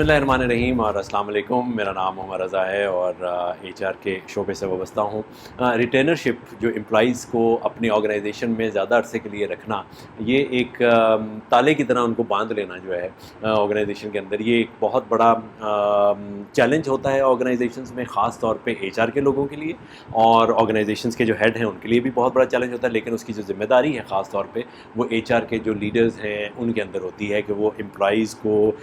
اللہ الرحمن الرحیم اور السلام علیکم. میرا نام عمر رضا ہے اور ایچ آر کے شعبے سے وابستہ ہوں. ریٹینرشپ جو امپلائیز کو اپنی آرگنائزیشن میں زیادہ عرصے کے لیے رکھنا، یہ ایک تالے کی طرح ان کو باندھ لینا جو ہے آرگنائزیشن کے اندر، یہ ایک بہت بڑا چیلنج ہوتا ہے آرگنائزیشنز میں، خاص طور پہ ایچ آر کے لوگوں کے لیے، اور آرگنائزیشنز کے جو ہیڈ ہیں ان کے لیے بھی بہت بڑا چیلنج ہوتا ہے. لیکن اس کی جو ذمہ داری ہے خاص طور پہ وہ ایچ آر کے جو لیڈرز ہیں ان کے اندر ہوتی ہے کہ وہ امپلائیز کو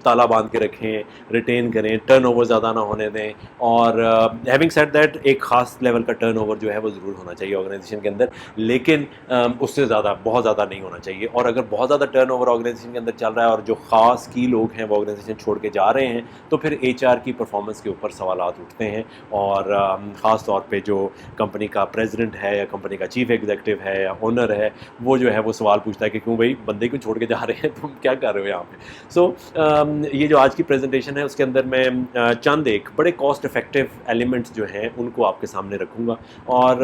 تالا باندھ کے رکھیں، ریٹین کریں، ٹرن اوور زیادہ نہ ہونے دیں. اور ہیونگ سیڈ دیٹ، ایک خاص لیول کا ٹرن اوور جو ہے وہ ضرور ہونا چاہیے آرگنائزیشن کے اندر، لیکن اس سے زیادہ بہت زیادہ نہیں ہونا چاہیے. اور اگر بہت زیادہ ٹرن اوور آرگنائزیشن کے اندر چل رہا ہے اور جو خاص کی لوگ ہیں وہ آرگنائزیشن چھوڑ کے جا رہے ہیں، تو پھر ایچ آر کی پرفارمنس کے اوپر سوالات اٹھتے ہیں. اور خاص طور پہ جو کمپنی کا پریزیڈنٹ ہے یا کمپنی کا چیف ایگزیکٹو ہے یا اونر ہے، وہ جو ہے وہ سوال پوچھتا ہے کہ کیوں بھائی بندے کو چھوڑ کے جا رہے ہیں، تم کیا کر رہے ہو یہاں پہ. سو یہ جو آج کی پریزنٹیشن ہے اس کے اندر میں چند ایک بڑے کاسٹ افیکٹو ایلیمنٹس جو ہیں ان کو آپ کے سامنے رکھوں گا. اور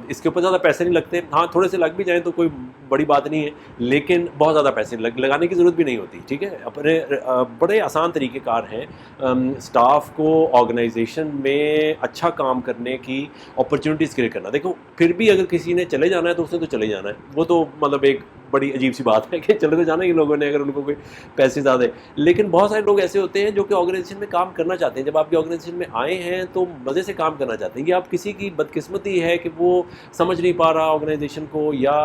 اس کے اوپر زیادہ پیسے نہیں لگتے، ہاں تھوڑے سے لگ بھی جائیں تو کوئی بڑی بات نہیں ہے، لیکن بہت زیادہ پیسے لگانے کی ضرورت بھی نہیں ہوتی. ٹھیک ہے، اپنے بڑے آسان طریقہ کار ہیں اسٹاف کو آرگنائزیشن میں اچھا کام کرنے کی اپرچونیٹیز کریٹ کرنا. دیکھو پھر بھی اگر کسی نے چلے جانا ہے تو اس نے تو چلے جانا ہے، وہ تو مطلب ایک بڑی عجیب سی بات ہے کہ چلے تو جانا ہی لوگوں نے اگر ان کو کوئی پیسے زیادہ ہے. لیکن بہت سارے لوگ ایسے ہوتے ہیں جو کہ آرگنائزیشن میں کام کرنا چاہتے ہیں، جب آپ کی آرگنائزیشن میں آئے ہیں تو مزے سے کام کرنا چاہتے ہیں. یہ آپ کسی کی بدقسمتی ہے کہ وہ سمجھ نہیں پا رہا آرگنائزیشن کو، یا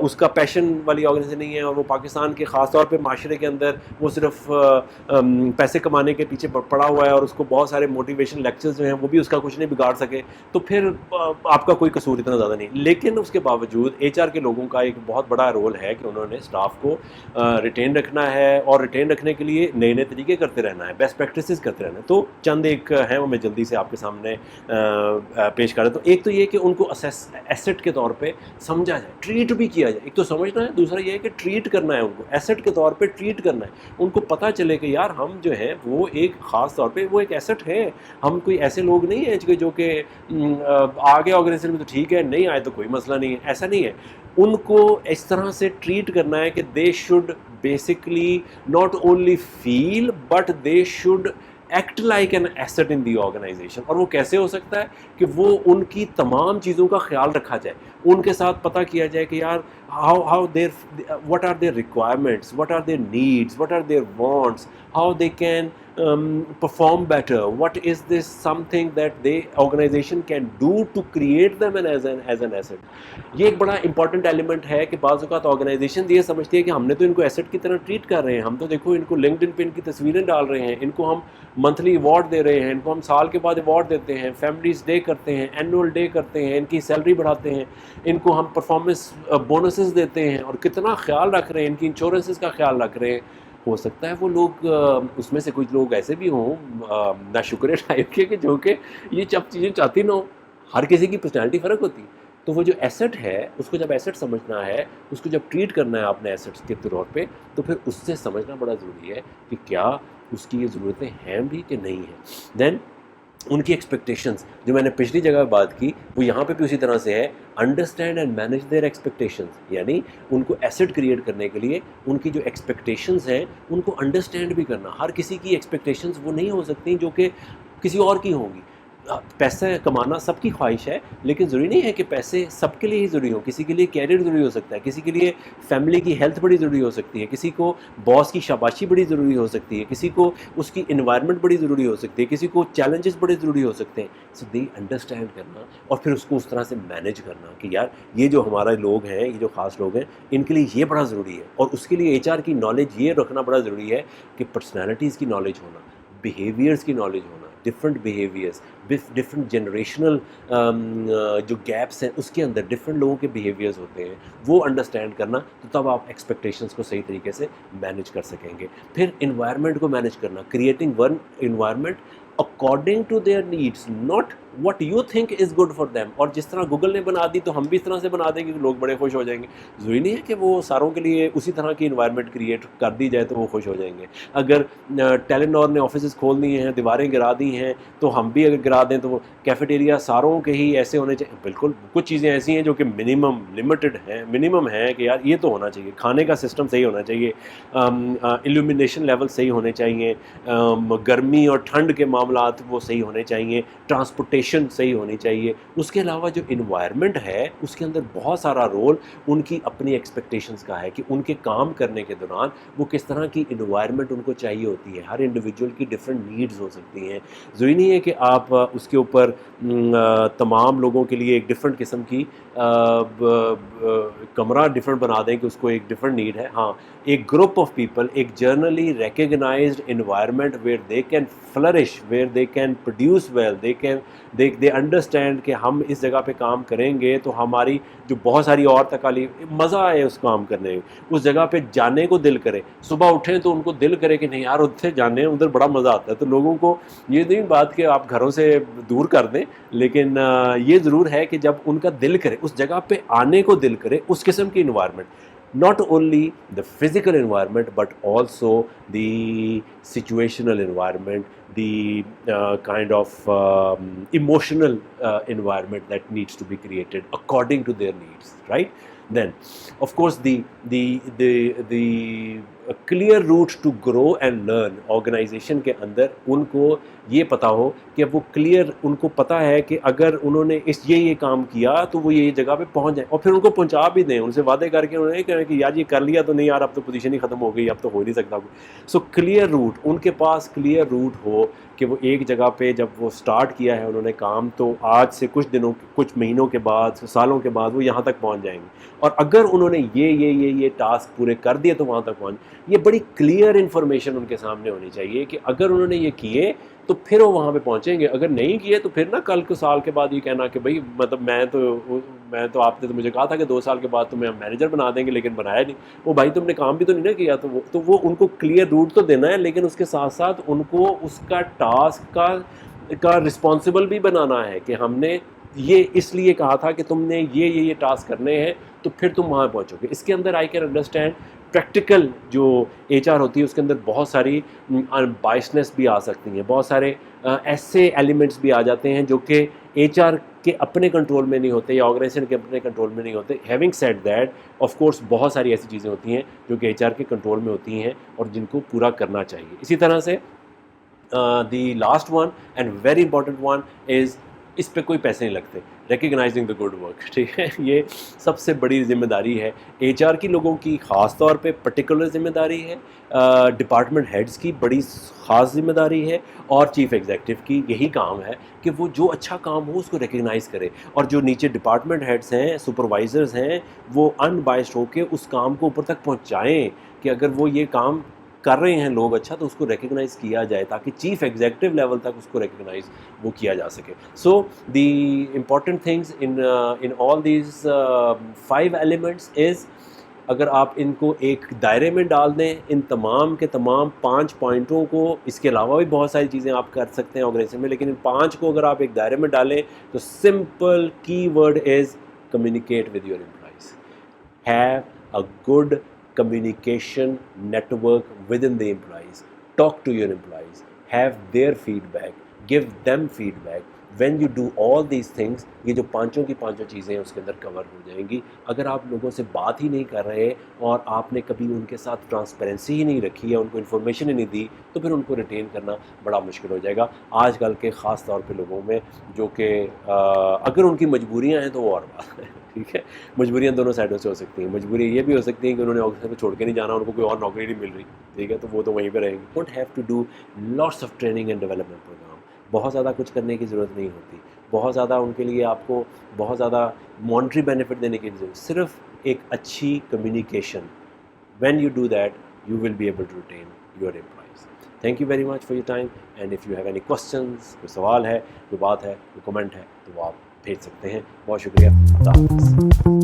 اس کا پیشن والی آرگنائزیشن نہیں ہے، اور وہ پاکستان کے خاص طور پہ معاشرے کے اندر وہ صرف پیسے کمانے کے پیچھے پڑا ہوا ہے، اور اس کو بہت سارے موٹیویشن لیکچرز جو ہیں وہ بھی اس کا کچھ نہیں بگاڑ سکے. تو پھر آپ کا کوئی قصور اتنا زیادہ نہیں. لیکن اس کے باوجود ایچ آر کے لوگوں کا ایک بہت بڑا رول ہے کہ انہوں نے اسٹاف کو ریٹین رکھنا ہے، اور ریٹین رکھنے کے لیے نئے نئے طریقے کرتے رہنا ہے، بیسٹ پریکٹسز کرتے رہنا ہے. تو چند ایک ہیں وہ میں جلدی سے آپ کے سامنے پیش کر دیتا ہوں. ایک تو یہ کہ ان کو ایسٹ کے طور پہ سمجھا جائے، ٹریٹ بھی کیا جائے. ایک تو سمجھنا ہے، دوسرا یہ ہے کہ ٹریٹ کرنا ہے، ان کو ایسٹ کے طور پہ ٹریٹ کرنا ہے. ان کو پتہ چلے کہ یار ہم جو ہیں وہ ایک خاص طور پہ وہ ایک ایسٹ ہے، ہم کوئی ایسے لوگ نہیں ہیں جو کہ آگے آرگنائزیشن میں تو ٹھیک ہے، نہیں آئے تو کوئی مسئلہ نہیں ہے، ایسا نہیں ہے. ان کو اس طرح سے ٹریٹ کرنا ہے کہ they should basically not only feel but they should act like an asset in the organization. اور وہ کیسے ہو سکتا ہے کہ وہ ان کی تمام چیزوں کا خیال رکھا جائے، ان کے ساتھ پتہ کیا جائے کہ یار how their what are their requirements, what are their needs, what are their wants, how they can perform better, what is this something that they organization can do to create them as an asset. یہ ایک بڑا important element ہے کہ بعض اوقات organization یہ سمجھتی ہے کہ ہم نے تو ان کو ایسٹ کی طرح ٹریٹ کر رہے ہیں، ہم تو دیکھو ان کو لنکڈ ان پہ ان کی تصویریں ڈال رہے ہیں، ان کو ہم منتھلی ایوارڈ دے رہے ہیں، ان کو ہم سال کے بعد ایوارڈ دیتے ہیں، فیملیز ڈے کرتے ہیں، اینول ڈے کرتے ہیں، ان کی سیلری بڑھاتے ہیں، ان کو ہم پرفارمنس بونسز دیتے ہیں، اور کتنا خیال رکھ رہے ہیں، ان کی انشورنسز کا خیال رکھ رہے ہیں. ہو سکتا ہے وہ لوگ اس میں سے کچھ لوگ ایسے بھی ہوں ناشکرے ٹائپ کے کہ جو کہ یہ چیزیں چاہتی نہ ہو. ہر کسی کی پرسنالٹی فرق ہوتی ہے. تو وہ جو ایسٹ ہے اس کو جب ایسٹ سمجھنا ہے، اس کو جب ٹریٹ کرنا ہے آپ نے ایسٹس کے طور پہ، تو پھر اس سے سمجھنا بڑا ضروری ہے کہ کیا اس کی یہ ضرورتیں ہیں بھی کہ نہیں ہیں. دین ان کی ایکسپیکٹیشنز جو میں نے پچھلی جگہ بات کی وہ یہاں پہ بھی اسی طرح سے ہے. Understand and manage their expectations, یعنی ان کو ایسٹ کریٹ کرنے کے لیے ان کی جو ایکسپیکٹیشنز ہیں ان کو انڈرسٹینڈ بھی کرنا. ہر کسی کی ایکسپیکٹیشنز وہ نہیں ہو سکتی جو کہ کسی اور کی ہوں گی. پیسہ کمانا سب کی خواہش ہے، لیکن ضروری نہیں ہے کہ پیسے سب کے لیے ہی ضروری ہو. کسی کے لیے کیریئر ضروری ہو سکتا ہے، کسی کے لیے فیملی کی ہیلتھ بڑی ضروری ہو سکتی ہے، کسی کو باس کی شاباشی بڑی ضروری ہو سکتی ہے، کسی کو اس کی انوائرمنٹ بڑی ضروری ہو سکتی ہے، کسی کو چیلنجز بڑے ضروری ہو سکتے ہیں. سو دے انڈرسٹینڈ کرنا اور پھر اس کو اس طرح سے مینیج کرنا کہ یار یہ جو ہمارے لوگ ہیں، یہ جو خاص لوگ ہیں، ان کے لیے یہ بڑا ضروری ہے. اور اس کے لیے ایچ آر کی نالج یہ رکھنا بڑا ضروری ہے کہ پرسنالٹیز کی نالج ہونا، بیہیویئرس کی نالج ہونا، ڈفرینٹ بیہیویئرس، ڈفرینٹ جنریشنل جو گیپس ہیں اس کے اندر ڈفرینٹ لوگوں کے بیہیویئرز ہوتے ہیں، وہ انڈرسٹینڈ کرنا. تو تب آپ ایکسپیکٹیشنس کو صحیح طریقے سے مینیج کر سکیں گے. پھر انوائرمنٹ کو مینیج کرنا، creating one environment according to their needs, not what you think is good for them. اور جس طرح گوگل نے بنا دی تو ہم بھی اس طرح سے بنا دیں گے کہ لوگ بڑے خوش ہو جائیں گے. ضروری نہیں ہے کہ وہ ساروں کے لیے اسی طرح کی انوائرمنٹ کریٹ کر دی جائے تو وہ خوش ہو جائیں گے. اگر ٹیلینور نے آفیسز کھول دیے ہیں, دیواریں گرا دی ہیں, تو ہم بھی اگر گرا دیں تو وہ کیفیٹیریا ساروں کے ہی ایسے ہونے چاہیے. بالکل کچھ چیزیں ایسی ہیں جو کہ منیمم لمیٹڈ ہیں, منیمم ہیں کہ یار یہ تو ہونا چاہیے. کھانے کا سسٹم صحیح ہونا چاہیے, ایلومینیشن لیول صحیح ہونے چاہیے, گرمی اور ٹھنڈ کے معاملات وہ صحیح ہونے چاہیے, ٹرانسپورٹیشن صحیح ہونی چاہیے. اس کے علاوہ جو انوائرمنٹ ہے اس کے اندر بہت سارا رول ان کی اپنی ایکسپیکٹیشنز کا ہے کہ ان کے کام کرنے کے دوران وہ کس طرح کی انوائرمنٹ ان کو چاہیے ہوتی ہے. ہر انڈیویجول کی ڈفرینٹ نیڈز ہو سکتی ہیں. ضروری نہیں ہے کہ آپ اس کے اوپر تمام لوگوں کے لیے ایک ڈفرینٹ قسم کی کمرہ ڈفرینٹ بنا دیں کہ اس کو ایک ڈفرینٹ نیڈ ہے. ہاں, ایک گروپ آف پیپل, ایک generally recognized environment where they can flourish, where they can produce well, they understand کہ ہم اس جگہ پہ کام کریں گے تو ہماری جو بہت ساری اور تکالیف, مزہ آئے اس کام کرنے میں, اس جگہ پہ جانے کو دل کرے. صبح اٹھیں تو ان کو دل کرے کہ نہیں یار اتنے جانے ادھر بڑا مزہ آتا ہے. تو لوگوں کو یہ نہیں بات کہ آپ گھروں سے دور کر دیں, لیکن یہ ضرور ہے کہ جب ان کا دل کرے, اس جگہ پہ آنے کو دل کرے, اس قسم کی environment, not only the physical environment but also the situational environment, the kind of emotional environment that needs to be created according to their needs, right? Then of course the clear route to grow and learn organization کے اندر ان کو یہ پتا ہو کہ وہ clear, ان کو پتا ہے کہ اگر انہوں نے یہ کام کیا تو وہ یہ جگہ پہ پہنچ جائیں, اور پھر ان کو پہنچا بھی دیں, ان سے وعدے کر کے انہوں نے کہا کہ یار یہ کر لیا تو نہیں یار اب تو پوزیشن ہی ختم ہو گئی, اب تو ہو نہیں سکتا. سو کلیئر روٹ, ان کے پاس کلیئر روٹ ہو کہ وہ ایک جگہ پہ جب وہ سٹارٹ کیا ہے انہوں نے کام, تو آج سے کچھ مہینوں کے بعد, سالوں کے بعد وہ یہاں تک پہنچ جائیں گے. اور اگر انہوں نے یہ ٹاسک پورے کر دیے تو وہاں تک پہنچ, یہ بڑی کلیئر انفارمیشن ان کے سامنے ہونی چاہیے کہ اگر انہوں نے یہ کیے تو پھر وہ وہاں پہ پہنچیں گے. اگر نہیں کیے تو پھر نا کل کو سال کے بعد یہ کہنا کہ بھائی مطلب میں تو آپ نے تو مجھے کہا تھا کہ 2 سال کے بعد تمہیں ہم مینیجر بنا دیں گے لیکن بنایا نہیں. وہ بھائی تم نے کام بھی تو نہیں نا کیا. تو وہ ان کو کلیئر روٹ تو دینا ہے, لیکن اس کے ساتھ ساتھ ان کو اس کا ٹاسک کا رسپانسبل بھی بنانا ہے کہ ہم نے یہ اس لیے کہا تھا کہ تم نے یہ ٹاسک کرنے ہیں تو پھر تم وہاں پہنچو گے. اس کے اندر آئی کین انڈرسٹینڈ پریکٹیکل جو ایچ آر ہوتی ہے اس کے اندر بہت ساری بائسنس بھی آ سکتی ہیں, بہت سارے ایسے ایلیمنٹس بھی آ جاتے ہیں جو کہ ایچ آر کے اپنے کنٹرول میں نہیں ہوتے یا آرگنائزیشن کے اپنے کنٹرول میں نہیں ہوتے. Having said that, of course بہت ساری ایسی چیزیں ہوتی ہیں جو کہ ایچ آر کے کنٹرول میں ہوتی ہیں اور جن کو پورا کرنا چاہیے. اسی طرح سے the last one and very important one is, اس پہ کوئی پیسے نہیں لگتے, ریکگنائزنگ دا گڈ ورک. ٹھیک ہے, یہ سب سے بڑی ذمہ داری ہے ایچ آر کی, لوگوں کی خاص طور پہ پرٹیکولر ذمہ داری ہے, ڈپارٹمنٹ ہیڈز کی بڑی خاص ذمہ داری ہے, اور چیف ایگزیکٹو کی یہی کام ہے کہ وہ جو اچھا کام ہو اس کو ریکگنائز کرے, اور جو نیچے ڈپارٹمنٹ ہیڈز ہیں, سپروائزرز ہیں, وہ ان بائسڈ ہو کے اس کام کو اوپر تک پہنچائیں کہ اگر وہ یہ کام کر رہے ہیں لوگ اچھا تو اس کو ریکگنائز کیا جائے تاکہ چیف ایگزیکٹو لیول تک اس کو ریکگنائز وہ کیا جا سکے. So the important things in all these 5 elements is, اگر آپ ان کو ایک دائرے میں ڈال دیں, ان تمام کے تمام 5 پوائنٹوں کو, اس کے علاوہ بھی بہت ساری چیزیں آپ کر سکتے ہیں آرگنائزیشن میں, لیکن ان 5 کو اگر آپ ایک دائرے میں ڈالیں تو سمپل کی word is communicate with your employees. Have a good communication network within the employees, talk to your employees, have their feedback, give them feedback. When you do all these things, یہ جو پانچوں کی پانچوں چیزیں ہیں اس کے اندر کور ہو جائیں گی. اگر آپ لوگوں سے بات ہی نہیں کر رہے اور آپ نے کبھی ان کے ساتھ ٹرانسپیرنسی ہی نہیں رکھی یا ان کو انفارمیشن ہی نہیں دی تو پھر ان کو ریٹین کرنا بڑا مشکل ہو جائے گا. آج کل کے خاص طور پہ لوگوں میں جو کہ اگر ان کی مجبوریاں ہیں تو وہ اور بات ہے. ٹھیک ہے, مجبوریاں دونوں سائڈوں سے ہو سکتی ہیں. مجبوری یہ بھی ہو سکتی ہے کہ انہوں نے آفس میں چھوڑ کے نہیں جانا, ان کو کوئی اور نوکری نہیں مل رہی. ٹھیک ہے, تو وہ تو وہیں پہ رہیں گے. Don't have to do lots of training and development program. بہت زیادہ کچھ کرنے کی ضرورت نہیں ہوتی, بہت زیادہ ان کے لیے آپ کو بہت زیادہ مانیٹری بینیفٹ دینے کی ضرورت, صرف ایک اچھی communication. When you do that you will be able to retain your employees. Thank you very much for your time, and if you have any questions, کوئی سوال ہے, کوئی بات ہے, کوئی کمنٹ ہے تو وہ آپ بھیج سکتے ہیں. بہت شکریہ. اللہ حافظ.